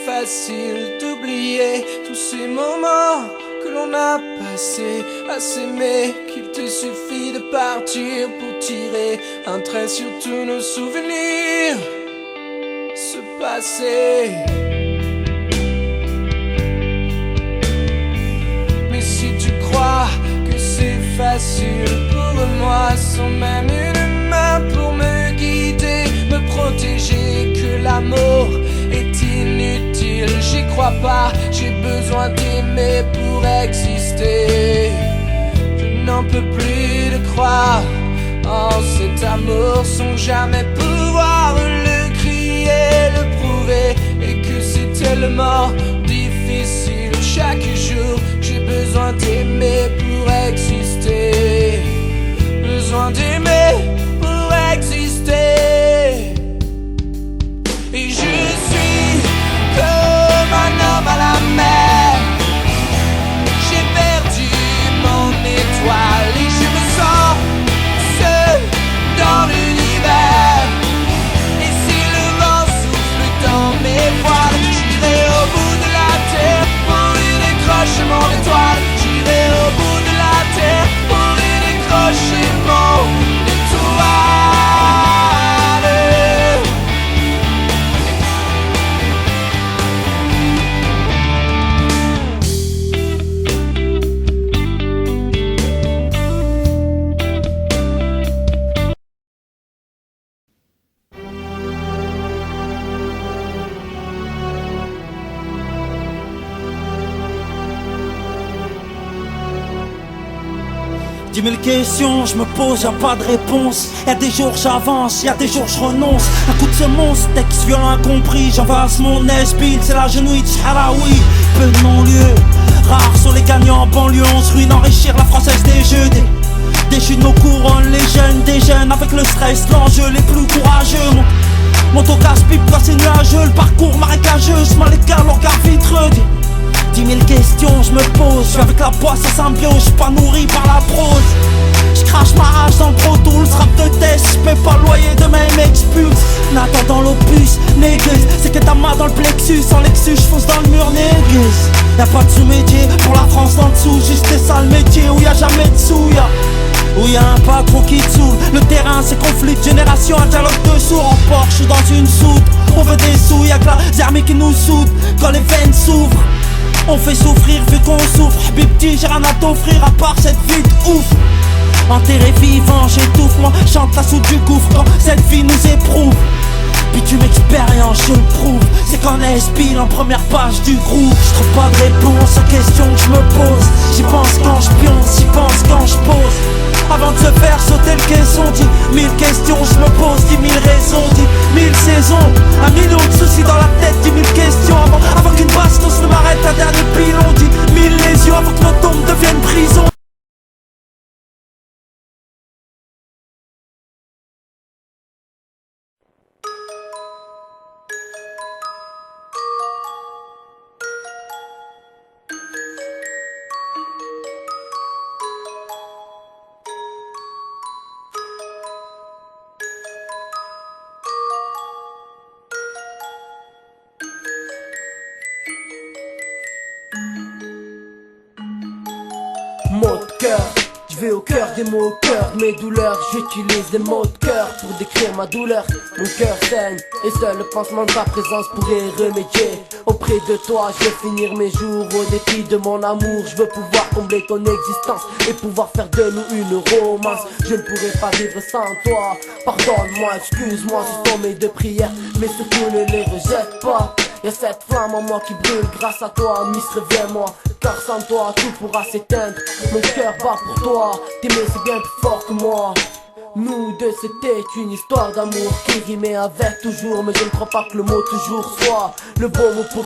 facile d'oublier tous ces moments que l'on a passés à s'aimer, qu'il te suffit de partir pour tirer un trait sur tous nos souvenirs, ce passé. Mais si tu crois que c'est facile pour moi, sans même une main pour me guider, me protéger, que l'amour est inutile, j'y crois pas, j'ai besoin d'aimer pour exister. Je n'en peux plus de croire en cet amour sans jamais pouvoir le crier, le prouver, et que c'est tellement difficile chaque jour. J'ai besoin d'aimer pour exister, besoin d'aimer pour exister. Et je suis comme un homme à la mer, j'ai perdu mon étoile et je me sens seul dans l'univers. Et si le vent souffle dans mes voiles, j'irai au bout de la terre pour y décrocher mon étoile. J'irai au bout de la terre pour y décrocher mon étoile. Dix mille questions, je me pose, y'a pas de réponse. Y'a des jours j'avance, y'a des jours je renonce. Un coup de semonce, texte violent incompris. J'envase mon esprit, c'est la genouille à la oui. Peu de non-lieux, rares sont les gagnants en banlieue. On se ruine, enrichir la française des jeux. Déchus de nos couronnes, les jeunes déjeunent avec le stress, l'enjeu, les plus courageux. Mon casse-pipe, c'est nuageux, le parcours marécageux. Mal écart, le regard vitreux. 10 000 questions, je me pose. Je suis avec la poisse à symbiose, je suis pas nourri par la prose. Je crache ma rage dans le Pro Tools, rap de test, je paie pas le loyer de même expulse. Nathan dans l'opus, négueuse, c'est que ta main dans le plexus. Sans Lexus, je fonce dans le mur, négueuse. Y'a pas de sous-métier pour la France en dessous, juste des sales métiers où y'a jamais de sous, où y'a un patron qui te saoule. Le terrain c'est conflit de génération, un dialogue de sourds. En Porsche ou dans une soute, on veut des sous, y'a que la zermie qui nous soude quand les veines s'ouvrent. On fait souffrir vu qu'on souffre. Bipti, j'ai rien à t'offrir à part cette vie de ouf. Enterré vivant, j'étouffe, moi chante la soude du gouffre quand cette vie nous éprouve. Puis tu m'expériences, je le prouve. C'est qu'en espile en première page du groupe. Je trouve pas de réponse aux questions que je me pose. J'y pense quand je pionce, j'y pense quand je pose. Avant de se faire sauter le caisson, 10 000 questions, je me pose 10 000 raisons, 10 000 saisons, un million de soucis dans la tête, 10 000 questions avant qu'une bastos ne m'arrête un dernier pilon, 10 000 lésions avant que nos tombes deviennent prison. Mots de cœur, je vais au cœur des mots, au cœur de mes douleurs. J'utilise des mots de cœur pour décrire ma douleur. Mon cœur saigne et seul le pansement de ta présence pourrait remédier. Auprès de toi, je vais finir mes jours au dépit de mon amour. Je veux pouvoir combler ton existence et pouvoir faire de nous une romance. Je ne pourrais pas vivre sans toi. Pardonne-moi, excuse-moi, ce sont mes deux prières, mais surtout ne les rejette pas. Y'a cette flamme en moi qui brûle grâce à toi, Miss reviens-moi. Car sans toi tout pourra s'éteindre. Mon cœur bat pour toi, t'aimer c'est bien plus fort que moi. Nous deux c'était une histoire d'amour qui rimait avec toujours. Mais je ne crois pas que le mot toujours soit le bon mot pour